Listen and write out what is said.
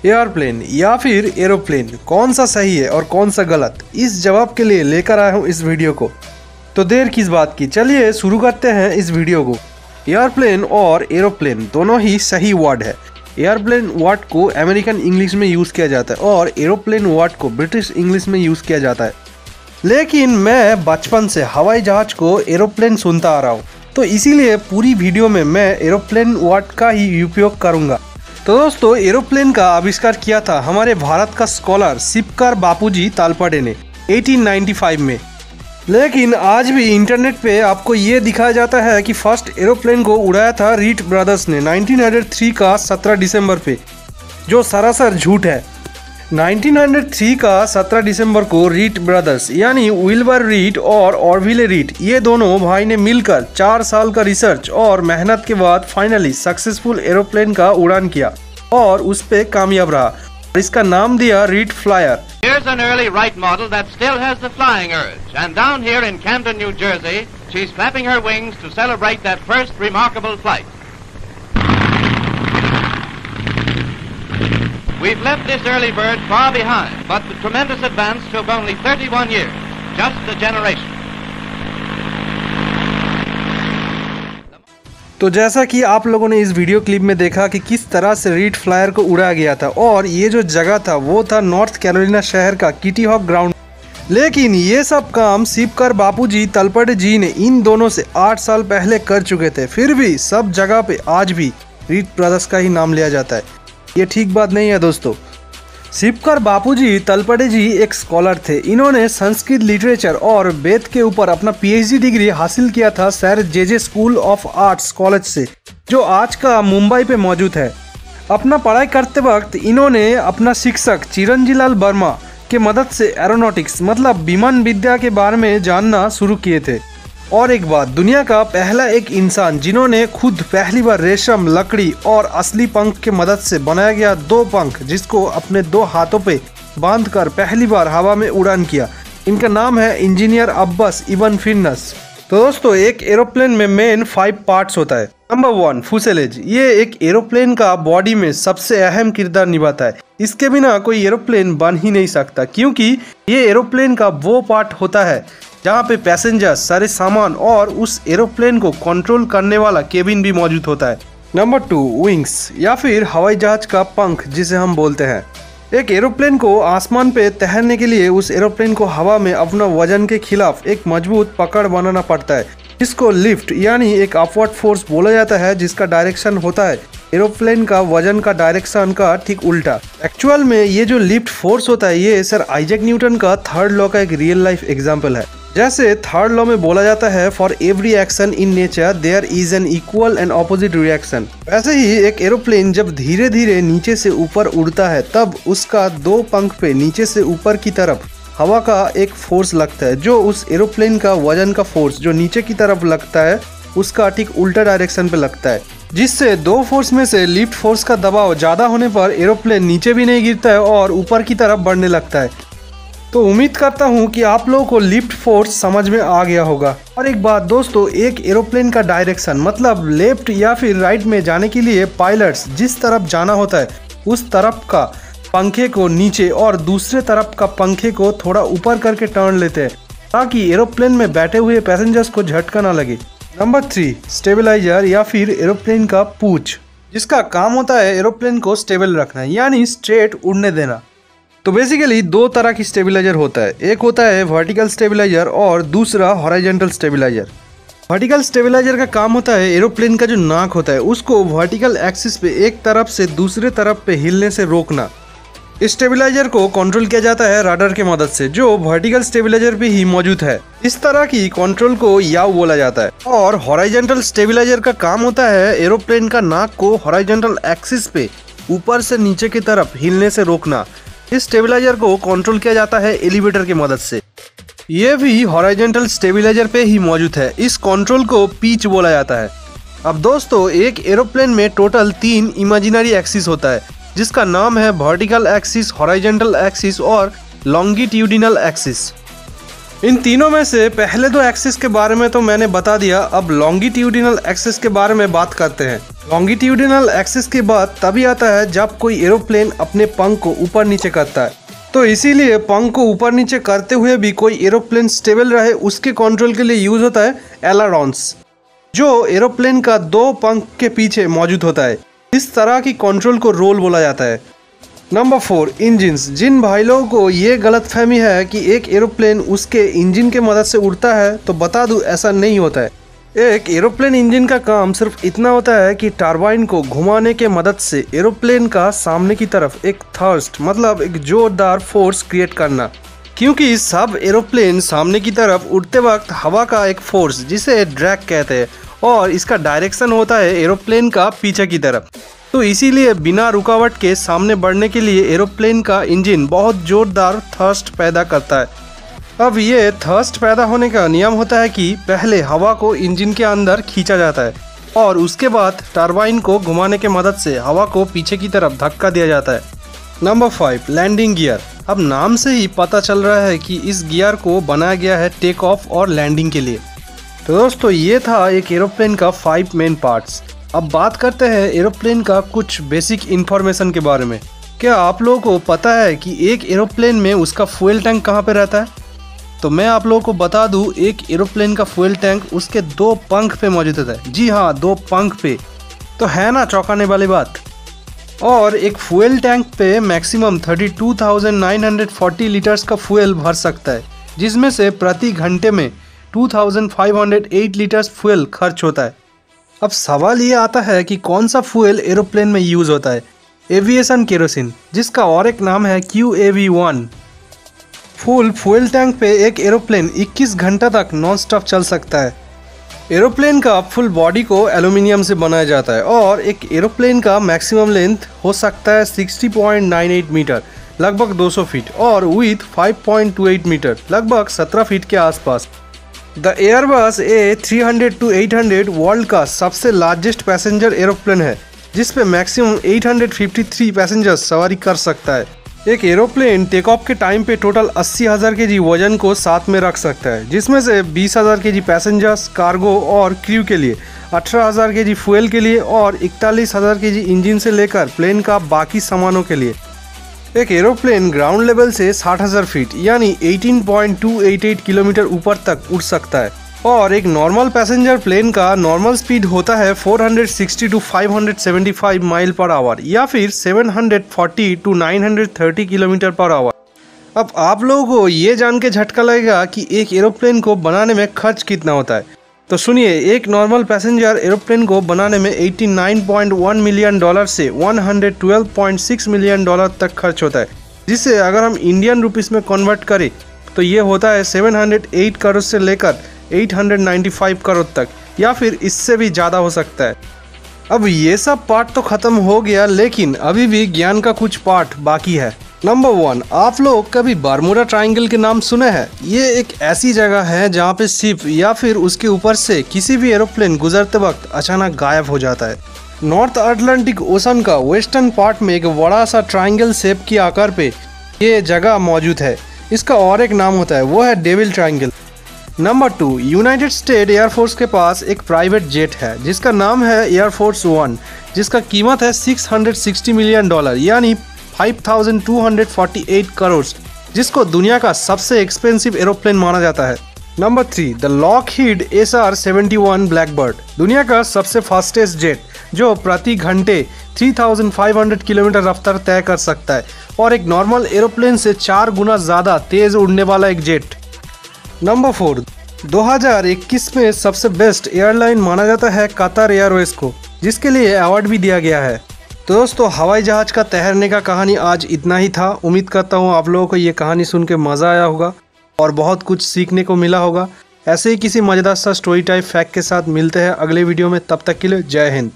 Airplane या फिर aeroplane, कौन सा सही है और कौन सा गलत, इस जवाब के लिए लेकर आया हूँ इस वीडियो को। तो देर किस बात की, चलिए शुरू करते हैं इस वीडियो को। एयरप्लेन और एरोप्लेन दोनों ही सही वर्ड है। एयरप्लेन वर्ड को अमेरिकन इंग्लिश में यूज़ किया जाता है और एरोप्लेन वर्ड को ब्रिटिश इंग्लिश में यूज़ किया जाता है। लेकिन मैं बचपन से हवाई जहाज को एरोप्लेन सुनता आ रहा हूँ, तो इसीलिए पूरी वीडियो में मैं एरोप्लेन वर्ड का ही उपयोग करूँगा। तो दोस्तों, एरोप्लेन का आविष्कार किया था हमारे भारत का स्कॉलर शिवकर बापूजी तालपड़े ने 1895 में। लेकिन आज भी इंटरनेट पे आपको ये दिखाया जाता है कि फर्स्ट एरोप्लेन को उड़ाया था रीट ब्रदर्स ने 1903 का 17 दिसंबर पे, जो सरासर झूठ है। 1903 का 17 दिसंबर को रीट ब्रदर्स यानी विल्बर रीट और ऑरविले रीट, ये दोनों भाई ने मिलकर 4 साल का रिसर्च और मेहनत के बाद फाइनली सक्सेसफुल एरोप्लेन का उड़ान किया और उस पे कामयाब रहा। इसका नाम दिया Wright Flyer. Here's an early Wright model that still has the flying urge, and down here in Camden, New Jersey, she's flapping her wings to celebrate that first remarkable flight. We've left this early bird far behind, but the tremendous advance took only 31 years, just a generation. तो जैसा कि आप लोगों ने इस video clip में देखा कि किस तरह से रीट फ्लायर को उड़ाया गया था, और ये जो जगह था वो था नॉर्थ कैरोलिना शहर का किटी हॉक ग्राउंड। लेकिन ये सब काम शिवकर बापूजी तलपड़े जी ने इन दोनों से 8 साल पहले कर चुके थे। फिर भी सब जगह पे आज भी रीट ब्रदर्स का ही नाम लिया जाता है। ये ठीक बात नहीं है दोस्तों। शिवकर बापूजी तलपड़े जी एक स्कॉलर थे। इन्होंने संस्कृत लिटरेचर और वेद के ऊपर अपना पीएचडी डिग्री हासिल किया था sir J school of arts college से, जो आज का मुंबई पे मौजूद है। अपना पढ़ाई करते वक्त इन्होंने अपना शिक्षक चिरंजीलाल वर्मा के मदद से एरोनॉटिक्स मतलब विमान विद्या के बारे में जानना शुरू किए थे। और एक बात, दुनिया का पहला एक इंसान जिन्होंने खुद पहली बार रेशम, लकड़ी और असली पंख के मदद से बनाया गया 2 पंख जिसको अपने 2 हाथों पे बांधकर पहली बार हवा में उड़ान किया, इनका नाम है इंजीनियर अब्बास इब्न फिरनास। तो दोस्तों, एक एरोप्लेन में मेन 5 पार्ट्स होता है। नंबर 1, फ्यूसेलेज। ये एक एरोप्लेन का बॉडी में सबसे अहम किरदार निभाता है। इसके बिना कोई एरोप्लेन बन ही नहीं सकता, क्योंकि ये एरोप्लेन का वो पार्ट होता है जहाँ पे पैसेंजर्स, सारे सामान और उस एरोप्लेन को कंट्रोल करने वाला केबिन भी मौजूद होता है। नंबर 2, विंग्स या फिर हवाई जहाज का पंख जिसे हम बोलते हैं। एक एरोप्लेन को आसमान पे तैरने के लिए उस एरोप्लेन को हवा में अपना वजन के खिलाफ एक मजबूत पकड़ बनाना पड़ता है, जिसको लिफ्ट यानी एक अपवर्ड फोर्स बोला जाता है, जिसका डायरेक्शन होता है एरोप्लेन का वजन का डायरेक्शन का ठीक उल्टा। एक्चुअल में ये जो लिफ्ट फोर्स होता है ये सर आइजैक न्यूटन का 3rd लॉ का एक रियल लाइफ एग्जाम्पल है। जैसे 3rd लॉ में बोला जाता है for every action in nature there is an equal and opposite reaction. वैसे ही एक एरोप्लेन जब धीरे धीरे नीचे से ऊपर उड़ता है तब उसका 2 पंख पे नीचे से ऊपर की तरफ हवा का एक फोर्स लगता है, जो उस एरोप्लेन का वजन का फोर्स जो नीचे की तरफ लगता है उसका ठीक उल्टा डायरेक्शन पे लगता है, जिससे 2 फोर्स में से लिफ्ट फोर्स का दबाव ज़्यादा होने पर एरोप्लेन नीचे भी नहीं गिरता है और ऊपर की तरफ बढ़ने लगता है। तो उम्मीद करता हूँ कि आप लोगों को लिफ्ट फोर्स समझ में आ गया होगा। और एक बात दोस्तों, एक एरोप्लेन का डायरेक्शन मतलब लेफ्ट या फिर राइट में जाने के लिए पायलट्स जिस तरफ जाना होता है उस तरफ का पंखे को नीचे और दूसरे तरफ का पंखे को थोड़ा ऊपर करके टर्न लेते हैं, ताकि एरोप्लेन में बैठे हुए पैसेंजर्स को झटका ना लगे। नंबर 3, स्टेबलाइजर या फिर एरोप्लेन का पूंछ, जिसका काम होता है एरोप्लेन को स्टेबल रखना यानी स्ट्रेट उड़ने देना। तो बेसिकली 2 तरह की स्टेबलाइजर होता है, एक होता है वर्टिकल स्टेबलाइजर और दूसरा हॉरिजॉन्टल स्टेबलाइजर। वर्टिकल स्टेबलाइजर का काम होता है एरोप्लेन का जो नाक होता है उसको वर्टिकल एक्सिस पे एक तरफ से दूसरे तरफ पे हिलने से रोकना। इस स्टेबलाइजर को कंट्रोल किया जाता है रडार के मदद से, जो वर्टिकल स्टेबलाइजर पे ही मौजूद है। इस तरह की कंट्रोल को याव बोला जाता है। और हॉरिजॉन्टल स्टेबलाइजर का काम होता है एरोप्लेन का नाक को हॉरिजॉन्टल एक्सिस पे ऊपर से नीचे की तरफ हिलने से रोकना। इस स्टेबलाइजर को कंट्रोल किया जाता है एलिवेटर की मदद से। ये भी हॉरिजॉन्टल स्टेबलाइजर पे ही मौजूद है। इस कंट्रोल को पिच बोला जाता है। अब दोस्तों, एक एरोप्लेन में टोटल 3 इमेजिनरी एक्सिस होता है, जिसका नाम है वर्टिकल एक्सिस, हॉरिजॉन्टल एक्सिस और लॉन्गिट्यूडिनल एक्सिस। इन तीनों में से पहले दो एक्सिस के बारे में तो मैंने बता दिया, अब लॉन्गिट्यूडिनल एक्सिस के बारे में बात करते हैं। लॉन्गिट्यूडिनल एक्सिस की बात तभी आता है जब कोई एरोप्लेन अपने पंख को ऊपर नीचे करता है। तो इसीलिए पंख को ऊपर नीचे करते हुए भी कोई एरोप्लेन स्टेबल रहे उसके कंट्रोल के लिए यूज होता है एलारॉन्स, जो एरोप्लेन का दो पंख के पीछे मौजूद होता है। इस तरह की कंट्रोल को रोल बोला जाता है। Number 4, engines. जिन भाई लोगों को ये गलतफहमी है कि एक एरोप्लेन उसके इंजन के मदद से उड़ता है, तो बता दूं ऐसा नहीं होता है। एक एरोप्लेन इंजन का काम सिर्फ इतना होता है कि टरबाइन को घुमाने के मदद से एरोप्लेन का सामने की तरफ एक थर्स्ट मतलब एक जोरदार फोर्स क्रिएट करना, क्योंकि सब एरोप्लेन सामने की तरफ उड़ते वक्त हवा का एक फोर्स जिसे ड्रैग कहते हैं और इसका डायरेक्शन होता है एरोप्लेन का पीछे की तरफ। तो इसीलिए बिना रुकावट के सामने बढ़ने के लिए एरोप्लेन का इंजन बहुत जोरदार थर्स्ट पैदा करता है। अब ये थर्स्ट पैदा होने का नियम होता है कि पहले हवा को इंजन के अंदर खींचा जाता है और उसके बाद टरबाइन को घुमाने के मदद से हवा को पीछे की तरफ धक्का दिया जाता है। Number 5, landing gear. अब नाम से ही पता चल रहा है कि इस गियर को बनाया गया है टेक ऑफ और लैंडिंग के लिए। तो दोस्तों ये था एक एरोप्लेन का 5 मेन पार्ट्स। अब बात करते हैं एरोप्लेन का कुछ बेसिक इन्फॉर्मेशन के बारे में। क्या आप लोगों को पता है कि एक एरोप्लेन में उसका फ्यूल टैंक कहाँ पे रहता है? तो मैं आप लोगों को बता दूं, एक एरोप्लेन का फ्यूल टैंक उसके दो पंख पे मौजूद होता है। जी हाँ, दो पंख पे। तो है ना चौंकाने वाली बात। और एक फ्यूल टैंक पे मैक्सिमम 32,940 लीटर्स का फ्यूल भर सकता है, जिसमें से प्रति घंटे में 2,508 लीटर्स फ्यूल खर्च होता है। अब सवाल ये आता है कि कौन सा फ्यूल एरोप्लेन में यूज़ होता है? एविएशन केरोसिन, जिसका और एक नाम है QAV1। फुल फ्यूल टैंक पे एक एरोप्लेन 21 घंटा तक नॉन स्टॉप चल सकता है। एरोप्लेन का फुल बॉडी को एल्यूमिनियम से बनाया जाता है और एक एरोप्लेन का मैक्सिमम लेंथ हो सकता है 60.98 मीटर लगभग 200 फीट और विथ 5.28 मीटर लगभग 17 फीट के आसपास। द एयरबस A300-800 वर्ल्ड का सबसे लार्जेस्ट पैसेंजर एरोप्लेन है, जिस पे मैक्सिमम 853 पैसेंजर्स सवारी कर सकता है। एक एरोप्लेन टेक ऑफ के टाइम पे टोटल 80,000 केजी वजन को साथ में रख सकता है, जिसमें से 20,000 केजी पैसेंजर्स, कार्गो और क्रू के लिए, 18,000 केजी फ्यूल के लिए और 41,000 केजी इंजन से लेकर प्लेन का बाकी सामानों के लिए। एक एरोप्लेन ग्राउंड लेवल से 60,000 फीट यानी 18.288 किलोमीटर ऊपर तक उड़ सकता है और एक नॉर्मल पैसेंजर प्लेन का नॉर्मल स्पीड होता है 460 to 575 माइल पर आवर या फिर 740 to 930 किलोमीटर पर आवर। अब आप लोगों को ये जान के झटका लगेगा कि एक एरोप्लेन को बनाने में खर्च कितना होता है। तो सुनिए, एक नॉर्मल पैसेंजर एरोप्लेन को बनाने में $89.1 मिलियन से $112.6 मिलियन तक खर्च होता है, जिसे अगर हम इंडियन रुपीस में कन्वर्ट करें तो ये होता है 708 करोड़ से लेकर 895 करोड़ तक या फिर इससे भी ज़्यादा हो सकता है। अब ये सब पार्ट तो ख़त्म हो गया, लेकिन अभी भी ज्ञान का कुछ पार्ट बाकी है। नंबर 1, आप लोग कभी बर्मुडा ट्रायंगल के नाम सुने हैं? ये एक ऐसी जगह है जहाँ पे शिप या फिर उसके ऊपर से किसी भी एरोप्लेन गुजरते वक्त अचानक गायब हो जाता है। नॉर्थ अटलांटिक ओशन का वेस्टर्न पार्ट में एक बड़ा सा ट्रायंगल शेप के आकार पे ये जगह मौजूद है। इसका और एक नाम होता है, वो है devil triangle. Number 2, United state air force के पास एक प्राइवेट जेट है जिसका नाम है एयरफोर्स 1, जिसका कीमत है $660 मिलियन यानी 5,248 करोड़, जिसको दुनिया का सबसे एक्सपेंसिव एरोप्लेन माना जाता है। Number 3, the Lockheed SR-71 Blackbird, दुनिया का सबसे फास्टेस्ट जेट जो प्रति घंटे 3,500 किलोमीटर रफ्तार तय कर सकता है और एक नॉर्मल एरोप्लेन से 4 गुना ज़्यादा तेज़ उड़ने वाला एक जेट। नंबर 4, 2021 में सबसे बेस्ट एयरलाइन माना जाता है कतर एयरवेज को, जिसके लिए अवार्ड भी दिया गया है। तो दोस्तों, हवाई जहाज़ का तैरने का कहानी आज इतना ही था। उम्मीद करता हूँ आप लोगों को ये कहानी सुन के मज़ा आया होगा और बहुत कुछ सीखने को मिला होगा। ऐसे ही किसी मज़ेदार सा स्टोरी टाइप फैक्ट के साथ मिलते हैं अगले वीडियो में। तब तक के लिए जय हिंद।